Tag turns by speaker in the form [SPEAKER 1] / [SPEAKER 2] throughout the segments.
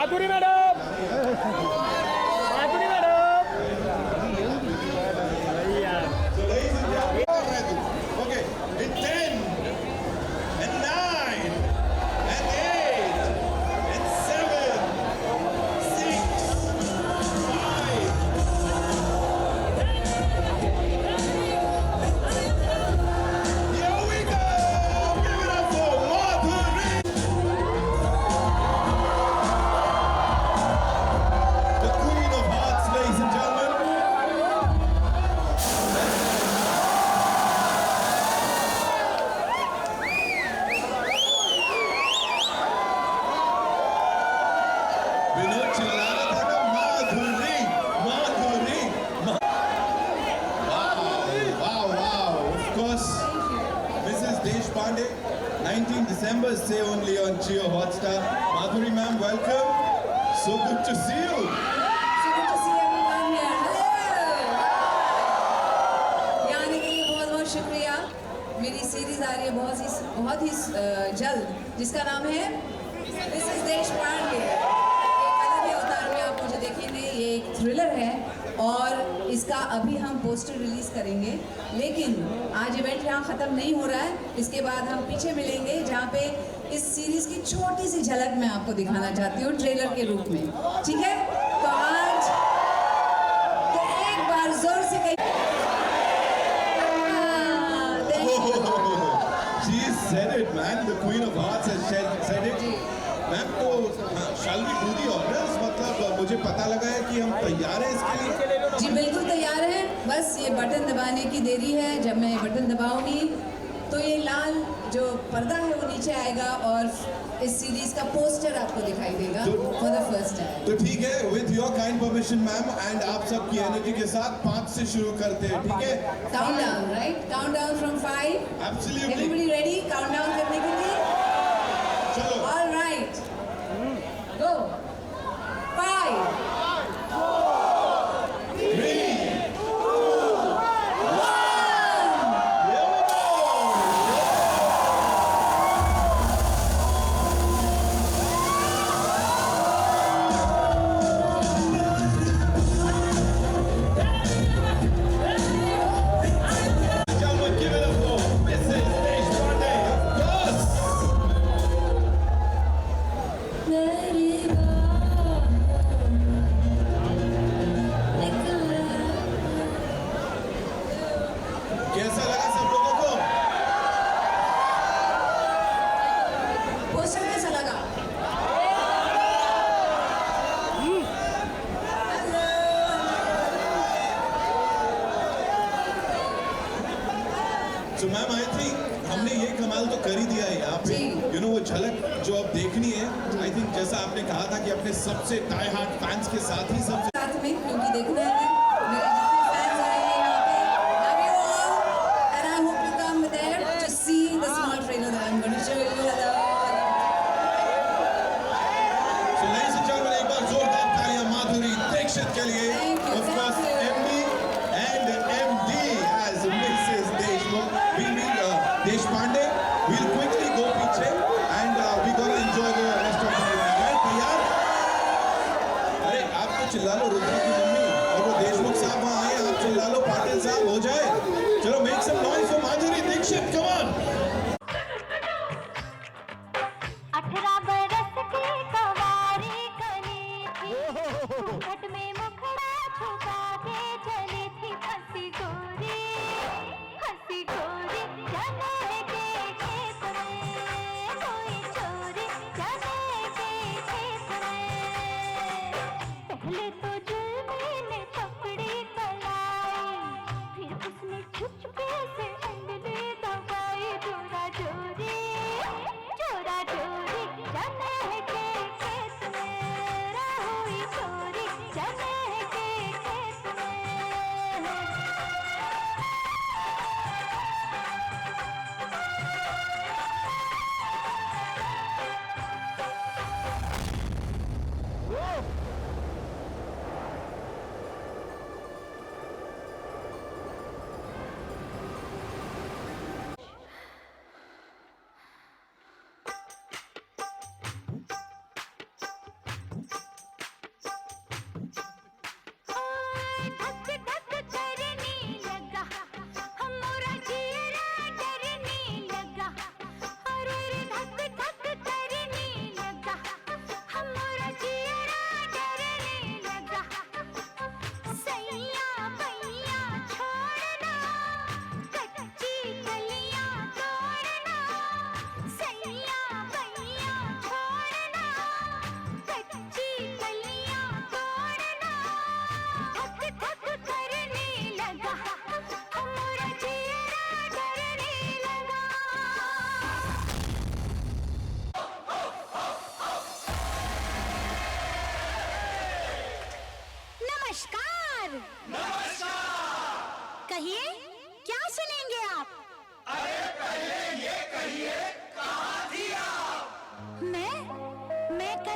[SPEAKER 1] Madhuri madam, Madhuri madam.
[SPEAKER 2] Okay, in 10, and 9, and 8, and 7, 6, 5. Here we go! Give it up for Madhuri! The Queen of Hearts, ladies and gentlemen. Vinod चिल्ला रहा था ना, माधुरी, माधुरी, wow, wow. Of course, Mrs. Deshpande, 19 December, say only on Jio Hotstar. Madhuri ma'am, welcome. So good to see you.
[SPEAKER 3] So good to see everyone here. Hello. यहाँ आने के लिए बहुत बहुत शुक्रिया. मेरी सीरीज आ रही है बहुत ही जल्द, जिसका नाम है मिसेस देशपांडे. एक अलग ही अवतार में आप मुझे देखेंगे. ये एक थ्रिलर है और इसका अभी हम पोस्टर रिलीज करेंगे. लेकिन आज इवेंट यहाँ ख़त्म नहीं हो रहा है. इसके बाद हम पीछे मिलेंगे जहाँ पे इस सीरीज की छोटी सी झलक मैं आपको दिखाना चाहती हूँ ट्रेलर के रूप में. ठीक है, तो आज तो एक बार जोर से कही.
[SPEAKER 2] She said it, man. The Queen of Hearts has said it. Ma'am तो shall we do the honors? मतलब मुझे पता लगा है कि हम तैयार हैं इसके लिए.
[SPEAKER 3] जी बिल्कुल तैयार हैं. बस ये बटन दबाने की देरी है. जब मैं बटन दबाऊंगी तो ये लाल जो पर्दा है वो नीचे आएगा और इस सीरीज का पोस्टर आपको दिखाई देगा फॉर द फर्स्ट टाइम.
[SPEAKER 2] तो ठीक है, with your kind permission ma'am and आप सबकी एनर्जी के साथ 5 से शुरू करते हैं. ठीक है,
[SPEAKER 3] countdown, right? Countdown from 5.
[SPEAKER 2] Absolutely.
[SPEAKER 3] Everybody ready countdown करने के लिए?
[SPEAKER 2] चलो.
[SPEAKER 3] Alright, go. 5,
[SPEAKER 2] 3, 2, 1. Here we go. Gentlemen, give it up for Mrs. Deshpande, of course. कैसा लगा सब लोगों को?
[SPEAKER 3] पोस्टर कैसा लगा?
[SPEAKER 2] So मैम आई थिंक हमने ये कमाल तो कर ही दिया है यहाँ पे.
[SPEAKER 3] जी.
[SPEAKER 2] वो झलक जो अब देखनी है, आई थिंक जैसा आपने कहा था कि अपने सबसे टाई हार्ट फैंस के साथ ही सबसे
[SPEAKER 3] साथ में, क्योंकि देखना है मेरे जितने फैंस आएंगे यहाँ पे. Love you all and I hope you come there to see the small trailer that I'm going to show you. Hello.
[SPEAKER 2] So ladies and gentlemen, एक बार जोरदार तालियां माधुरी दीक्षित के लिए.
[SPEAKER 3] Thank you,
[SPEAKER 2] Of course,
[SPEAKER 3] thank you.
[SPEAKER 2] MD and MD as Mrs. Deshpande. We'll quickly go पीछे and we gonna enjoy the rest of the evening. Right? तैयार? अरे आप तो चिल्ला लो रुद्रा की मम्मी और वो देशमुख साहब वहाँ आए. आप चिल्ला लो पाटिल साहब, हो जाए. चलो make some noise for Madhuri Dixit. Come on.
[SPEAKER 4] 18 बरस की कवारी कली थी, घूंघट में मुखड़ा छुपा के चली थी. हंसी गोरी जाने के खेत में, कोई चोरी जाने के खेत में. पहले तो जुल्मी ने पकड़ी कलाई, फिर उसने चुपके से उंगली दबाई. चोरा चोरी जाने के खेत में, हुई चोरी जाने के खेत में.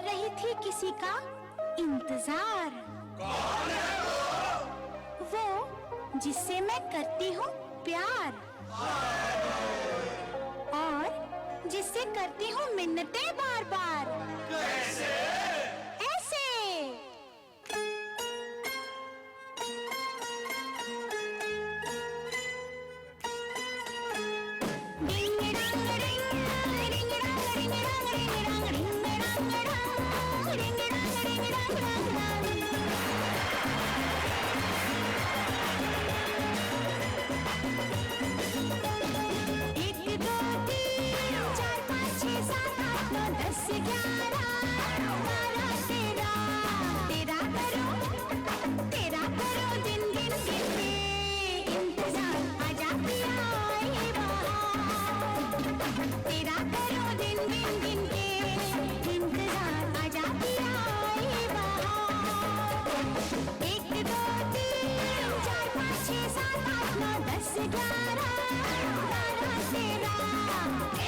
[SPEAKER 4] रही थी किसी का इंतजार। कौन है वो जिससे मैं करती हूँ प्यार और जिससे करती हूँ मिन्नतें बार बार। कैसे? ऐसे। डिंग डांग डिंग, डिंग डांग डिंग डांग डिंग डांग, डिंग डांग डांग, डिंग डांग डिंग डांग डांग डांग। एक दो तीन चार पाँच छः सात आठ नौ 10 11 12 13 तेरा करो दिन गिन गिन के इंतजार। आजा पिया ये बहार, तेरा करो दिन गिन गिन के इंतजार। आजा पिया ये बहार। 1 2 3 4 5 6 7 8 9 10 11 12 13।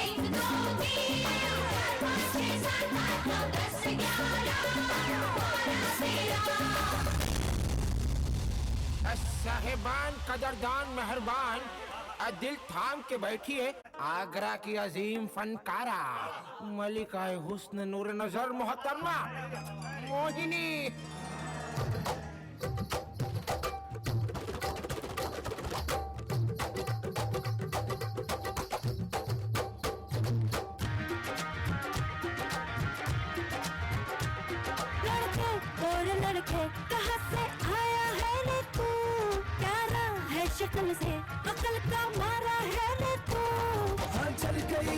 [SPEAKER 4] 1 2 3 4 5 6 7 8 9 10 11 12 13।
[SPEAKER 1] साहिबान कदरदान मेहरबान दिल थाम के बैठिए। आगरा की अजीम फनकारा मलिका हुस्न नूर नजर मोहतरमा मोहिनी।
[SPEAKER 4] लड़के और लड़के कहाँ से आया है रे तू? प्यारा है शक्ल से अकल का मारा है रे तू।
[SPEAKER 5] हाँ चल गई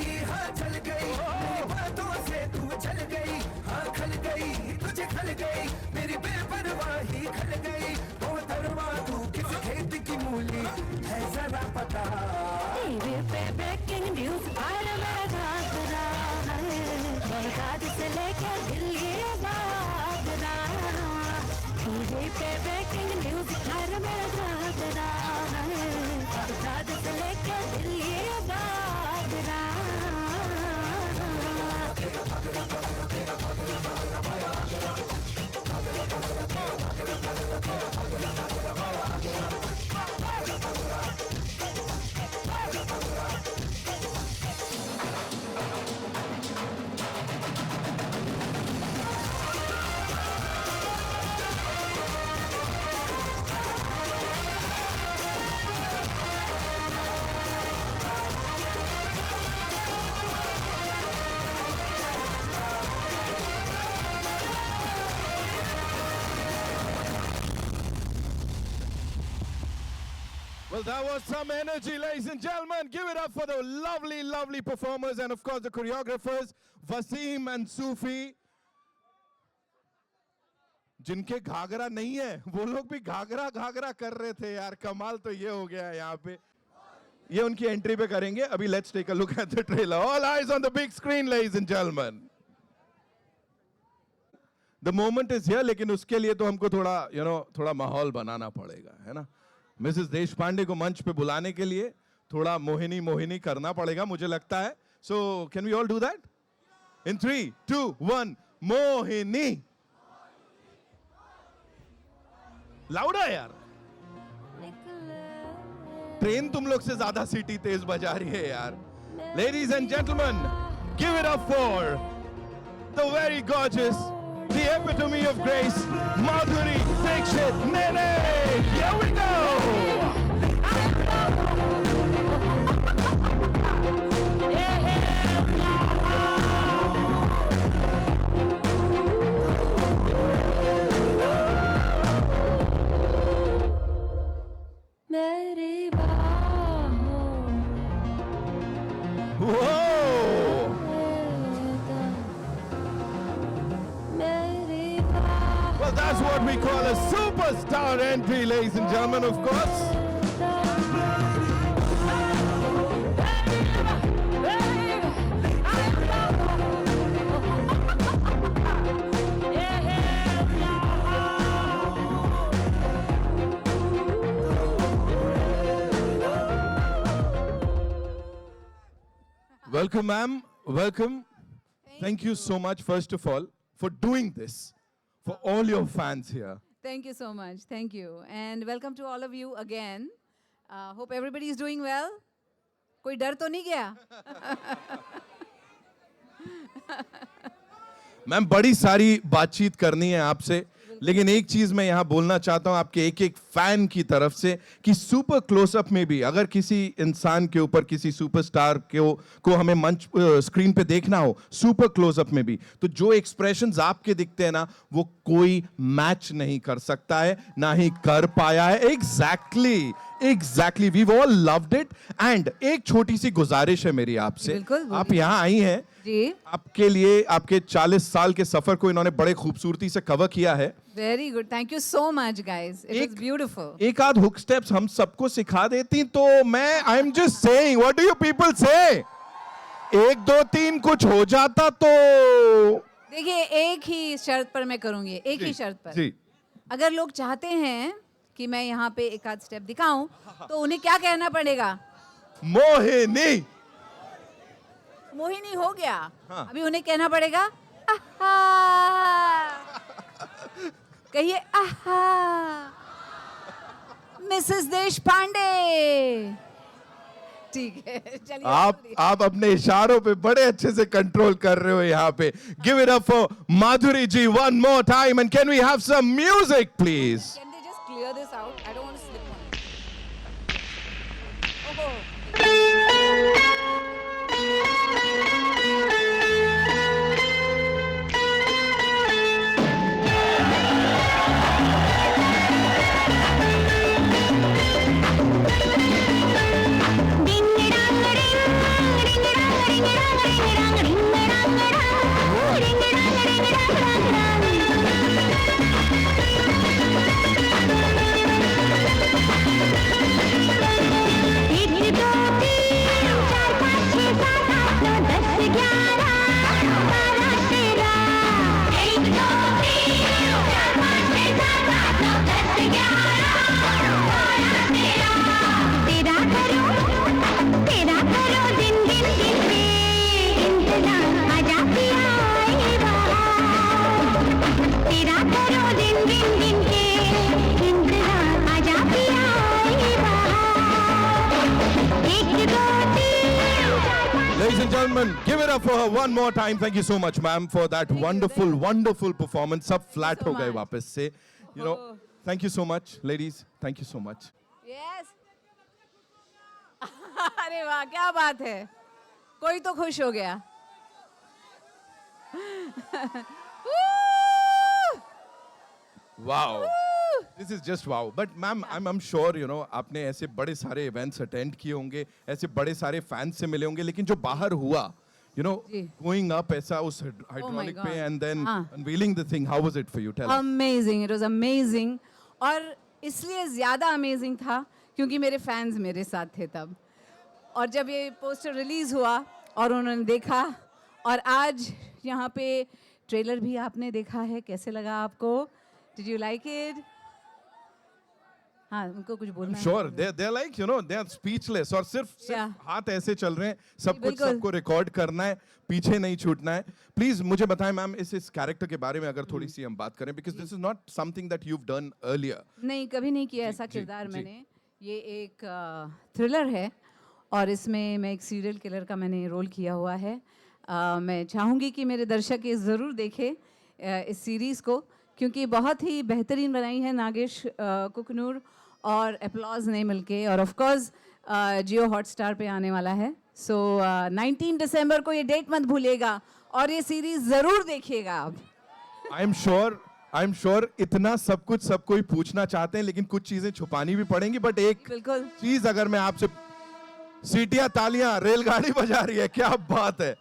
[SPEAKER 5] मेरी बातों से तू चल गई। हाँ खल गई तुझे खल गई मेरी बेपरवाही खल गई। मोहतरमा तू किस खेत की मूली है जरा पता।
[SPEAKER 4] टीवी पे ब्रेकिंग न्यूज पर मेरा घाघरा है, बरसात से लेकर दिल ये बागरा। टीवी पे ब्रेकिंग न्यूज पर मेरा घाघरा है, बरसात से लेकर दिल ये Bagra.
[SPEAKER 2] Well, that was some energy, ladies and gentlemen. Give it up for the lovely, lovely performers and, of course, the choreographers, Wasim and Sufi. जिनके घाघरा नहीं है वो लोग भी घाघरा घाघरा कर रहे थे यार। कमाल तो ये हो गया है यहाँ पे। ये उनकी एंट्री पे करेंगे। अभी let's take a look at the trailer. All eyes on the big screen, ladies and gentleman. The moment is here, लेकिन उसके लिए तो हमको थोड़ा थोड़ा माहौल बनाना पड़ेगा, है ना। मिसेस देशपांडे को मंच पे बुलाने के लिए थोड़ा मोहिनी मोहिनी करना पड़ेगा, मुझे लगता है। So can we all do that in 3 2 1 Mohini. Louder यार, ट्रेन तुम लोग से ज्यादा सीटी तेज बजा रही है यार। Ladies and gentleman, give it up for the very gorgeous, the epitome of grace, Madhuri Dixit Nene. Here we go.
[SPEAKER 4] मेरी बाहों
[SPEAKER 2] Whoa. Well, that's what we call a superstar entry, ladies and gentlemen, of course. Welcome, ma'am. Welcome. Thank you so much, first of all,
[SPEAKER 6] for doing this for all your fans here.
[SPEAKER 3] Thank you so much. Thank you. And welcome to all of you again. Hope everybody is doing well. कोई डर तो नहीं गया?
[SPEAKER 6] Ma'am बड़ी सारी बातचीत करनी है आपसे, लेकिन एक चीज मैं यहाँ बोलना चाहता हूँ आपके एक एक फैन की तरफ से कि सुपर क्लोजअप में भी अगर किसी इंसान के ऊपर किसी सुपरस्टार को हमें मंच स्क्रीन पे देखना हो, सुपर क्लोजअप में भी, तो जो एक्सप्रेशंस आपके दिखते हैं ना, वो कोई मैच नहीं कर सकता है, ना ही कर पाया है. Exactly we all loved it. And एक छोटी सी गुजारिश है मेरी आपसे.
[SPEAKER 3] बिल्कुल,
[SPEAKER 6] आप यहाँ आई हैं
[SPEAKER 3] जी.
[SPEAKER 6] आपके लिए आपके 40 साल के सफर को इन्होंने बड़े खूबसूरती से कवर किया है.
[SPEAKER 3] Very good. Thank you so much, guys. It was beautiful.
[SPEAKER 6] एक आध हुक स्टेप्स हम सबको सिखा देती तो मैं I am just saying, what do you people से? 1 2 3 कुछ हो जाता तो.
[SPEAKER 3] देखिए, एक ही शर्त पर मैं करूंगी, एक ही शर्त पर.
[SPEAKER 6] जी.
[SPEAKER 3] अगर लोग चाहते हैं कि मैं यहाँ पे एक आध स्टेप दिखाऊं, तो उन्हें क्या कहना पड़ेगा?
[SPEAKER 6] मोहिनी.
[SPEAKER 3] मोहिनी हो गया.
[SPEAKER 6] हाँ.
[SPEAKER 3] अभी उन्हें कहना पड़ेगा आहा. कहिए आहा. मिसेस देशपांडे. ठीक है, चलिए.
[SPEAKER 6] आप अपने इशारों पे बड़े अच्छे से कंट्रोल कर रहे हो यहाँ पे. Give it up for Madhuri ji one more time and can we have some music please?
[SPEAKER 3] Can they just clear this out? I don't want to slip on it. Oh.
[SPEAKER 6] Ladies and gentlemen, give it up for her one more time. Thank you so much, ma'am, for that wonderful performance. सब flat हो गए वापस से. You know, thank you so much, ladies. Thank you so much.
[SPEAKER 3] Yes. अरे वाह, क्या बात है. कोई तो खुश हो गया.
[SPEAKER 6] Wow. This is just wow. But ma'am, I'm sure, you know, आपने ऐसे बड़े सारे events attend किए होंगे, ऐसे बड़े सारे fans से मिले होंगे, लेकिन जो बाहर हुआ, you know, going up ऐसा उस hydraulic पे and then unveiling the thing, how was it for you? Tell us.
[SPEAKER 3] Amazing. It was amazing. और इसलिए ज़्यादा amazing था क्योंकि मेरे fans मेरे साथ थे तब. और जब ये पोस्टर रिलीज हुआ और उन्होंने देखा, और आज यहाँ पे ट्रेलर भी आपने देखा है, कैसे लगा आपको? Did you like it? हाँ, उनको कुछ बोलना है.
[SPEAKER 6] Sure, they're like, you know, they're speechless. और सिर्फ हाथ ऐसे चल रहे हैं, सब कुछ
[SPEAKER 3] बिल्कुल.
[SPEAKER 6] सबको रिकॉर्ड करना है, पीछे नहीं छूटना है. प्लीज मुझे बताएं मैम, इस कैरेक्टर के बारे में अगर थोड़ी सी हम बात करें, because this is not something that you've done earlier.
[SPEAKER 3] नहीं, कभी नहीं किया ऐसा किरदार मैंने. ये एक थ्रिलर है और इसमें मैं एक सीरियल किलर का मैंने रोल किया हुआ है. मैं चाहूँगी कि मेरे दर्शक ये ज़रूर देखें इस सीरीज़ को, क्योंकि बहुत ही बेहतरीन बनाई है नागेश कुकनूर और एप्लॉज ने मिलके, और ऑफ कोर्स जियो हॉटस्टार पे आने वाला है. सो 19 दिसंबर को ये डेट मत भूलिएगा और ये सीरीज ज़रूर देखिएगा आप.
[SPEAKER 6] आई एम श्योर इतना सब कुछ सब कोई पूछना चाहते हैं, लेकिन कुछ चीजें छुपानी भी पड़ेंगी. बट एक
[SPEAKER 3] बिल्कुल
[SPEAKER 6] चीज अगर मैं आपसे, सीटियां तालियां रेलगाड़ी बजा रही है, क्या बात है.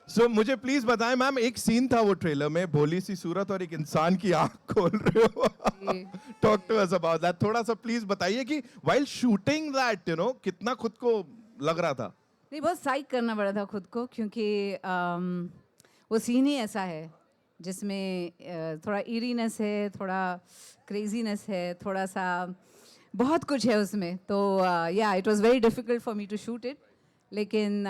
[SPEAKER 6] सो मुझे प्लीज बताएं मैम, एक सीन था वो ट्रेलर में, भोली सी सूरत और एक इंसान की आंख खोल रहे हो. Talk to us about that. थोड़ा सा प्लीज बताइए कि while shooting that, you know, कितना खुद को लग रहा था?
[SPEAKER 3] नहीं, बहुत साइक करना पड़ा था खुद को, क्योंकि वो सीन ही ऐसा है जिसमें थोड़ा ईरीनेस है, थोड़ा क्रेजीनेस है, थोड़ा सा बहुत कुछ है उसमें. तो या it was very difficult for me to shoot it, लेकिन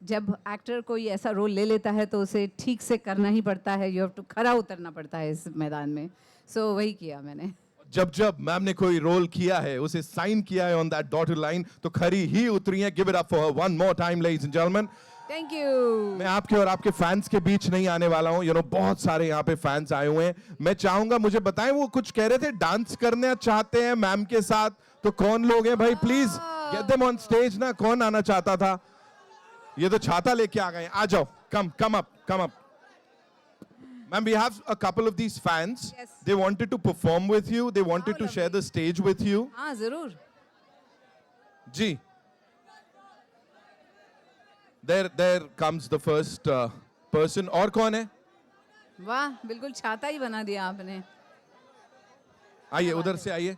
[SPEAKER 3] जब एक्टर कोई ऐसा रोल ले लेता है तो उसे ठीक से करना ही पड़ता है, यू हैव टू खरा उतरना पड़ता है इस मैदान में. सो वही किया मैंने.
[SPEAKER 6] जब जब मैम ने कोई रोल किया है, उसे साइन किया है ऑन दैट डॉटेड लाइन, तो खरी ही उतरी है. Give it up for her one more time ladies and gentleman.
[SPEAKER 3] Thank you.
[SPEAKER 6] मैं आपके और आपके फैंस के बीच नहीं आने वाला हूं. बहुत सारे यहाँ पे फैंस आए हुए हैं. मैं चाहूंगा मुझे बताएं, वो कुछ कह रहे थे डांस करना चाहते हैं मैम के साथ, तो कौन लोग हैं भाई? Please get them on stage ना. कौन आना चाहता था? ये तो छाता लेके आ गए. आ जाओ. Come up. Ma'am, we have a couple of these fans.
[SPEAKER 3] Yes.
[SPEAKER 6] They wanted to perform with you. They wanted to share the stage with you.
[SPEAKER 3] हाँ जरूर.
[SPEAKER 6] जी. There comes the first person. और कौन है?
[SPEAKER 3] वाह, बिल्कुल छाता ही बना दिया आपने.
[SPEAKER 6] आइए, उधर से आइए.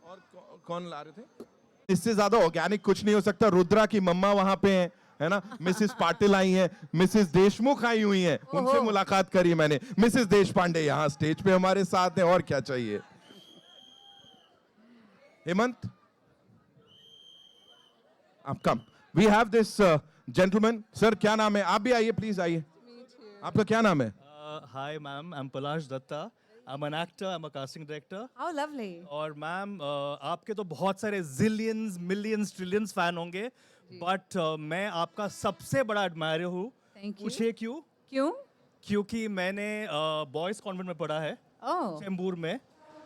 [SPEAKER 6] और कौन ला रहे थे? इससे ज्यादा ऑर्गेनिक कुछ नहीं हो सकता. रुद्रा की मम्मा वहां पे हैं, है ना? मिसेस पाटिल आई हैं, मिसेस देशमुख आई हुई हैं, उनसे मुलाकात करी मैंने. मिसेस देशपांडे यहाँ स्टेज पे हमारे साथ हैं. और क्या चाहिए? हेमंत, आप come. We have this gentleman. Sir, क्या नाम है? आप भी आइए, प्लीज आइए. आपका क्या नाम है?
[SPEAKER 7] Hi ma'am, I'm Palash Datta. I'm an actor, I'm a casting director.
[SPEAKER 3] How lovely.
[SPEAKER 7] और मैम आपके तो बहुत सारे जिलियंस, मिलियंस, ट्रिलियंस फैन होंगे, बट मैं आपका सबसे बड़ा एडमायर हूँ.
[SPEAKER 3] Thank you.
[SPEAKER 7] पूछिए क्यों?
[SPEAKER 3] क्यों?
[SPEAKER 7] क्योंकि मैंने बॉयज़ कॉन्वेंट में पढ़ा है,
[SPEAKER 3] ओह.
[SPEAKER 7] चेंबूर में,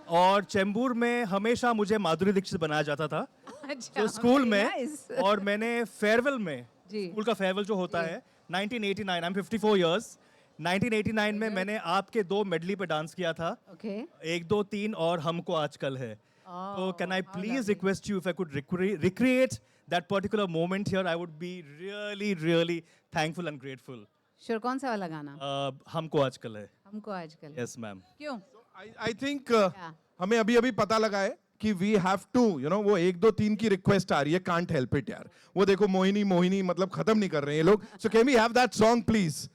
[SPEAKER 7] और चेंबूर में हमेशा मुझे माधुरी दीक्षित बनाया जाता था.
[SPEAKER 3] अच्छा.
[SPEAKER 7] तो स्कूल
[SPEAKER 3] very
[SPEAKER 7] में,
[SPEAKER 3] nice.
[SPEAKER 7] और मैंने फेयरवेल में,
[SPEAKER 3] जी.
[SPEAKER 7] स्कूल का फेयरवेल जो होता है 1989, आई एम 54 इयर्स. 1989 में मैंने आपके 2 मेडली पे डांस किया था.
[SPEAKER 3] Okay.
[SPEAKER 7] 1, 2, 3 और हमको आजकल है. तो can I
[SPEAKER 3] how
[SPEAKER 7] please
[SPEAKER 3] lovely.
[SPEAKER 7] Request you if I could recreate that particular moment here, I would be really thankful and grateful.
[SPEAKER 3] Sure, कौन सा वाला गाना?
[SPEAKER 7] हमको आजकल है.
[SPEAKER 3] हमको आजकल.
[SPEAKER 7] Yes ma'am.
[SPEAKER 3] क्यों?
[SPEAKER 6] I think हमें अभी पता लगा है कि we have to, वो 1, 2, 3 की रिक्वेस्ट आ रही है. Can't help it यार. वो देखो मोहिनी मतलब खत्म नहीं कर रहे हैं ये लोग. So can we have that song please?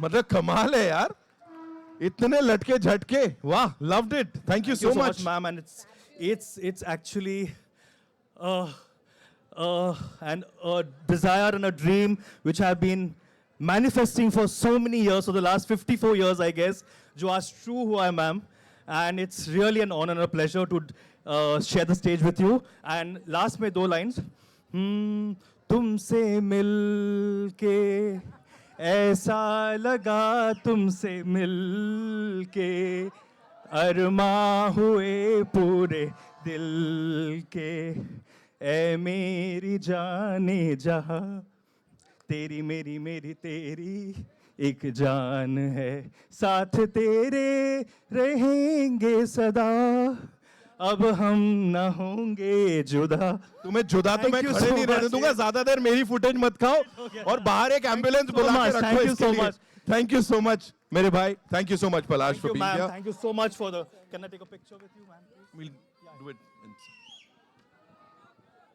[SPEAKER 6] मतलब कमाल है यार. इतने लटके झटके. वाह, loved it. Thank you so much.
[SPEAKER 7] ma'am, and it's actually and a desire and a dream which have been manifesting for so many years, for the last 54 years I guess, जो आज true हुआ है ma'am, and it's really an honor and a pleasure to share the stage with you. And last में 2 lines. तुमसे मिल के ऐसा लगा, तुमसे मिल के अरमा हुए पूरे दिल के, ऐ मेरी जाने जहाँ, तेरी मेरी मेरी तेरी एक जान है, साथ तेरे रहेंगे सदा, अब हम ना होंगे जुदा.
[SPEAKER 6] तुम्हें जुदा तो मैं खड़े नहीं रहने दूंगा. ज्यादा देर मेरी फुटेज मत खाओ, और बाहर एक एम्बुलेंस बुला के रखो इसके लिए. Thank you so much मेरे भाई. Thank you so much Palash for being here.
[SPEAKER 7] Thank you so much for the. Can I take a picture with you, ma'am?
[SPEAKER 6] We'll do it.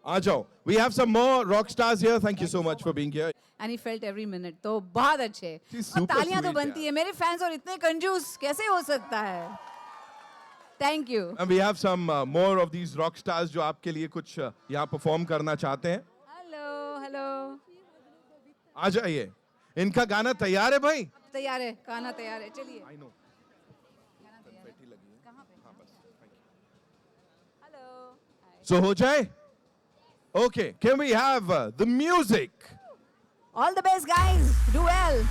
[SPEAKER 6] आ जाओ. We have some more rock stars here. Thank you so much for being here.
[SPEAKER 3] And he felt every minute. तो बहुत अच्छे.
[SPEAKER 6] She's
[SPEAKER 3] और
[SPEAKER 6] super
[SPEAKER 3] तालियां तो
[SPEAKER 6] sweet,
[SPEAKER 3] बनती है. मेरे फैंस और इतने कंजूस कैसे हो सकता है? Thank you.
[SPEAKER 6] And we have some more of these rock stars जो आपके लिए कुछ यहाँ परफॉर्म करना चाहते हैं.
[SPEAKER 3] हेलो.
[SPEAKER 6] आ जाइए. इनका गाना तैयार है भाई?
[SPEAKER 3] तैयार है, गाना तैयार है. चलिए.
[SPEAKER 6] I know.
[SPEAKER 3] कहाँ पे? हेलो.
[SPEAKER 6] So हो जाए? Okay. Can we have the music?
[SPEAKER 3] All the best, guys. Do well.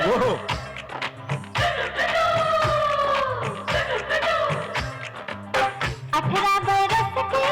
[SPEAKER 6] Whoa.
[SPEAKER 4] 18 बरस के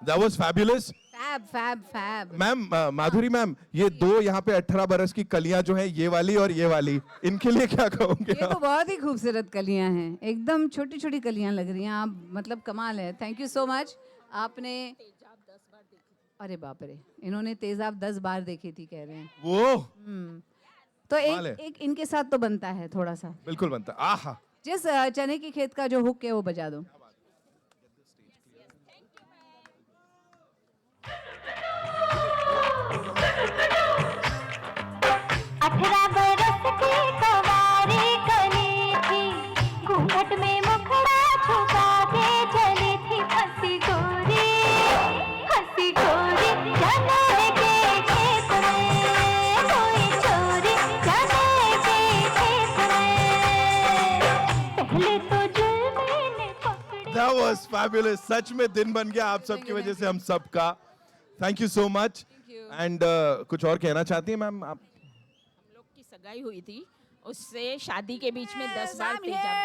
[SPEAKER 6] That was fabulous.
[SPEAKER 3] Fab
[SPEAKER 6] ma'am Madhuri ma'am, ये दो यहाँ पे 18 बरस की कलियां जो हैं, ये वाली और ये वाली, इनके लिए क्या कहोगे
[SPEAKER 3] ये तो
[SPEAKER 6] आप?
[SPEAKER 3] बहुत ही खूबसूरत कलियां हैं, एकदम छोटी छोटी कलियां लग रही हैं आप, मतलब कमाल है। Thank you so much. आपने अरे बाप रे, इन्होंने तेजाब 10 बार देखी थी कह रहे हैं।
[SPEAKER 6] वो
[SPEAKER 3] तो
[SPEAKER 6] कमाल है।
[SPEAKER 3] एक इनके साथ तो बनता है थोड़ा सा,
[SPEAKER 6] बिल्कुल बनता, आहा।
[SPEAKER 3] जिस चने की खेत का जो हुक है वो बजा दो।
[SPEAKER 4] अठारह बरस की कवारी कली थी, घूंघट में मुखड़ा छुपा के चली थी, हंसी गोरी चने के खेत में, कोई चोरी चने के खेत में, पहले तो जुल्मी ने पकड़ी।
[SPEAKER 6] That was fabulous. सच में दिन बन गया आप सबकी वजह से हम सबका। Thank you so much. And कुछ और कहना चाहती हैं मैम आप?
[SPEAKER 8] लोग की सगाई हुई थी, उससे शादी के बीच में 10 बार तेजाब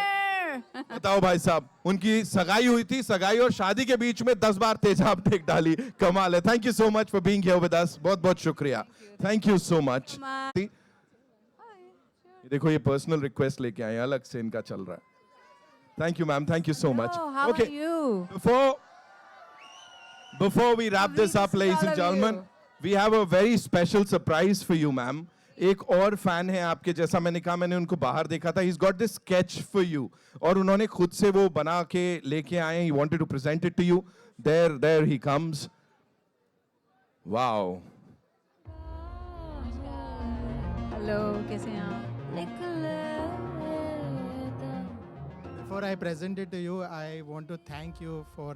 [SPEAKER 6] बताओ भाई साहब, उनकी सगाई हुई थी, सगाई और शादी के बीच में 10 बार तेजाब देख डाली। कमाल है। Thank you so much for being here with us. बहुत बहुत शुक्रिया। Thank you so much. देखो ये पर्सनल रिक्वेस्ट लेके आए, अलग से इनका चल रहा है। Thank you ma'am, thank you so much.
[SPEAKER 3] How are you?
[SPEAKER 6] Before we wrap this up, ladies and gentlemen, we have a very special surprise for you, ma'am. एक और फैन है आपके, जैसा मैंने कहा, मैंने उनको बाहर देखा था. He's got this sketch for you. और उन्होंने खुद से वो बना के लेके आए. He wanted to present it to you. There he comes. Wow.
[SPEAKER 3] Hello, कैसे हैं आप?
[SPEAKER 9] Before I present it to you, I want to thank you for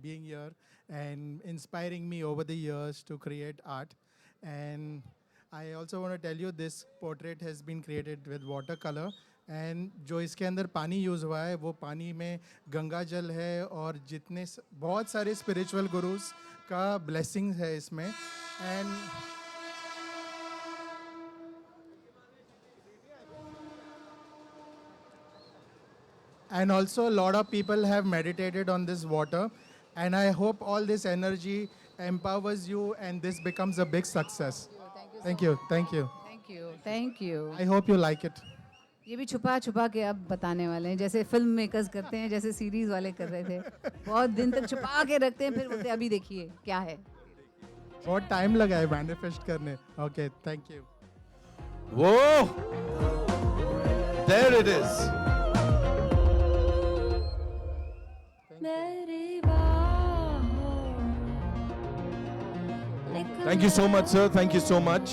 [SPEAKER 9] being here and inspiring me over the years to create art. And I also want to tell you this portrait has been created with watercolor. And जो इसके अंदर पानी use हुआ है वो पानी में गंगा जल है और जितने बहुत सारे spiritual gurus का blessings है इसमें. And also a lot of people have meditated on this water, and I hope all this energy empowers you and this becomes a big success. Thank you.
[SPEAKER 3] Thank you.
[SPEAKER 9] I hope you like it.
[SPEAKER 3] ये भी छुपा छुपा के अब बताने वाले हैं, जैसे फिल्म मेकर्स करते हैं, जैसे सीरीज वाले कर रहे थे. बहुत दिन तक छुपा के रखते हैं, फिर बोलते हैं अभी देखिए क्या है.
[SPEAKER 9] बहुत टाइम लगा है मैनिफेस्ट करने. Okay, thank you.
[SPEAKER 6] Whoa! There it is. Thank you so much, sir. Thank you so much.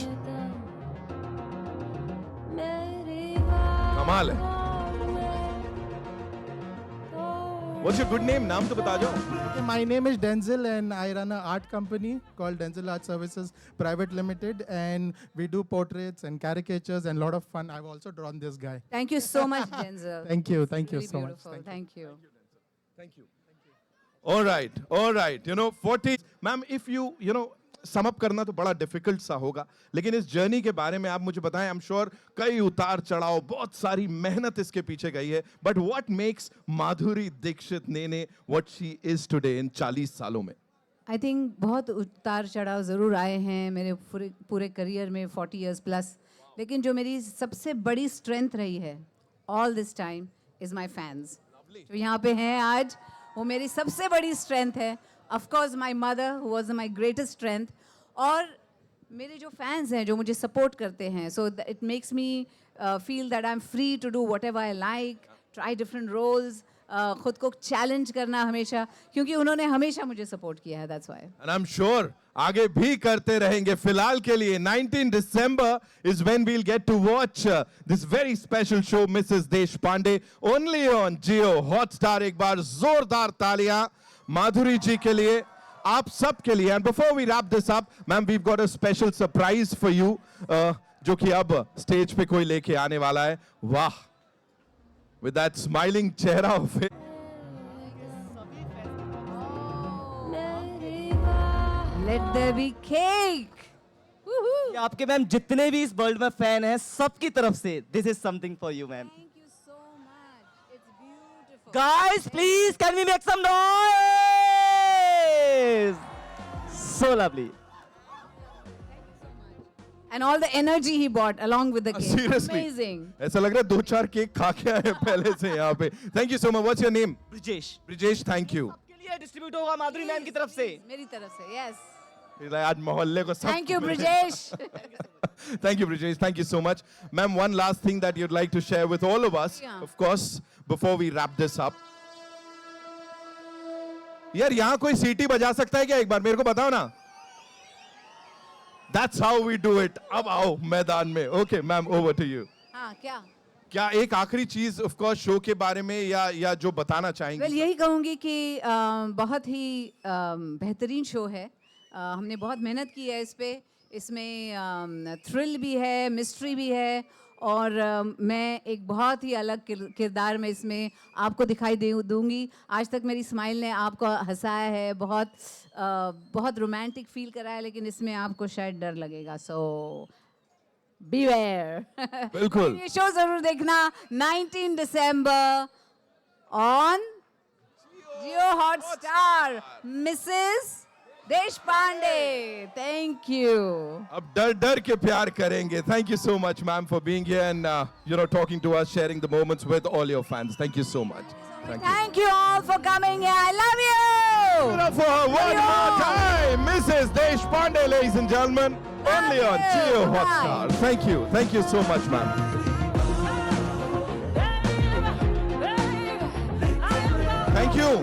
[SPEAKER 6] कमाल है. What's your good name? नाम तो बता दो.
[SPEAKER 9] Okay, my name is Denzel and I run an art company called Denzel Art Services Private Limited, and we do portraits and caricatures and a lot of fun. I've also drawn this guy.
[SPEAKER 3] Thank you so much, Denzel.
[SPEAKER 9] Thank you
[SPEAKER 3] Really
[SPEAKER 9] so much.
[SPEAKER 3] beautiful. Thank you.
[SPEAKER 6] Thank you. All right. You know, 40. Ma'am, if you sum up करना तो बड़ा difficult सा होगा, लेकिन इस journey के बारे में आप मुझे बताएं. I'm sure कई उतार चढ़ाव, बहुत सारी मेहनत इसके पीछे गई है. But what makes Madhuri Dixit Nene what she is today in 40 सालों में?
[SPEAKER 3] I think बहुत उतार चढ़ाव ज़रूर आए हैं मेरे पूरे करियर में 40 years plus. लेकिन जो मेरी सबसे बड़ी strength रही है all this time is my fans. जो यहाँ पे हैं आज, वो मेरी सबसे बड़ी strength है. Of course, my mother, who was my greatest strength, और मेरे जो fans हैं जो मुझे support करते हैं. So it makes me feel that I'm free to do whatever I like, try different roles, खुद को challenge करना हमेशा, क्योंकि उन्होंने हमेशा मुझे support किया है. That's why.
[SPEAKER 6] And I'm sure आगे भी करते रहेंगे. फिलहाल के लिए 19 December is when we'll get to watch this very special show, Mrs. Deshpande, only on Jio Hotstar. एक बार जोरदार तालियां माधुरी जी के लिए, आप सब के लिए. And before we wrap this up, ma'am, we've got a special surprise for you, जो कि अब स्टेज पे कोई लेके आने वाला है. वाह, with that smiling चेहरा of it.
[SPEAKER 3] Let there be cake.
[SPEAKER 10] ये आपके मैम जितने भी इस वर्ल्ड में फैन हैं सबकी तरफ से this is something for you ma'am.
[SPEAKER 3] Thank you so much. It's beautiful.
[SPEAKER 10] Guys please can we make some noise. always. So lovely.
[SPEAKER 3] And all the energy he brought along with the cake.
[SPEAKER 6] Seriously.
[SPEAKER 3] Amazing.
[SPEAKER 6] ऐसा लग रहा है 2-4 cake खा के आए पहले से यहाँ पे. Thank you so much. What's your name?
[SPEAKER 10] Brijesh.
[SPEAKER 6] Brijesh, thank you.
[SPEAKER 10] आपके लिए डिस्ट्रीब्यूट होगा माधुरी मैम की तरफ से.
[SPEAKER 3] मेरी तरफ से, yes.
[SPEAKER 6] आज मोहल्ले को सब.
[SPEAKER 3] Thank you, Brijesh.
[SPEAKER 6] Thank you, Brijesh. Thank you so much. Ma'am, one last thing that you'd like to share with all of us,
[SPEAKER 3] Yeah.
[SPEAKER 6] of course, before we wrap this up. यार यहाँ कोई सीटी बजा सकता है क्या एक बार मेरे को बताओ ना. That's how we do it. अब आओ मैदान में. Okay, ma'am, over to you.
[SPEAKER 3] हाँ, क्या?
[SPEAKER 6] क्या एक आखिरी चीज ऑफ कोर्स शो के बारे में या जो बताना चाहेंगे?
[SPEAKER 3] Well, यही कहूँगी कि बहुत ही बेहतरीन शो है. हमने बहुत मेहनत की है इस पे. इसमें थ्रिल भी है, मिस्ट्री भी है और मैं एक बहुत ही अलग किरदार में इसमें आपको दिखाई दूंगी. आज तक मेरी स्माइल ने आपको हंसाया है, बहुत रोमांटिक फील कराया है, लेकिन इसमें आपको शायद डर लगेगा. So beware.
[SPEAKER 6] बिल्कुल.
[SPEAKER 3] ये शो जरूर देखना. 19 दिसंबर on Jio Hotstar. Mrs Deshpande, thank you.
[SPEAKER 6] अब डर के प्यार करेंगे. Thank you so much, ma'am, for being here and talking to us, sharing the moments with all your fans. Thank you so much.
[SPEAKER 3] Thank you all for coming here. I love you.
[SPEAKER 6] For her one more time, Mrs. Deshpande, ladies and gentlemen, only on Jio Hotstar. Thank you. Thank you so much, ma'am. Thank you.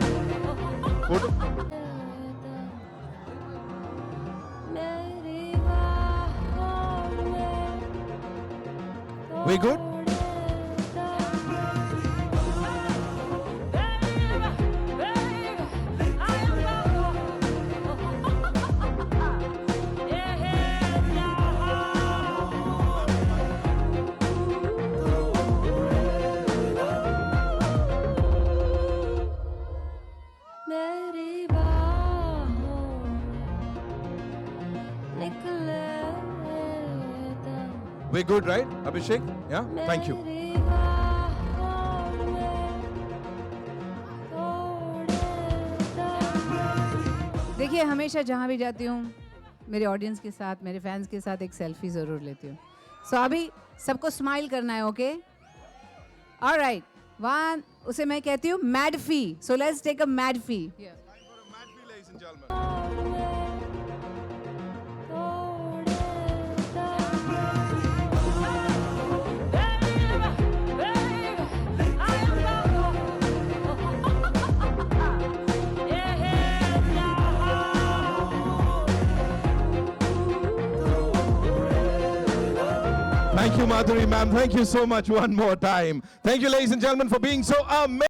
[SPEAKER 6] We good? We good, right, Abhishek? Yeah? Thank you.
[SPEAKER 3] देखिए, हमेशा जहाँ भी जाती हूँ मेरे audience के साथ, मेरे फैंस के साथ एक सेल्फी ज़रूर लेती हूँ. सो अभी सबको स्माइल करना है, ओके? ऑलराइट. वन, उसे मैं कहती हूँ madfie. So let's take a madfie.
[SPEAKER 6] Thank you, Madhuri ma'am. Thank you so much one more time. Thank you, ladies and gentlemen, for being so amazing.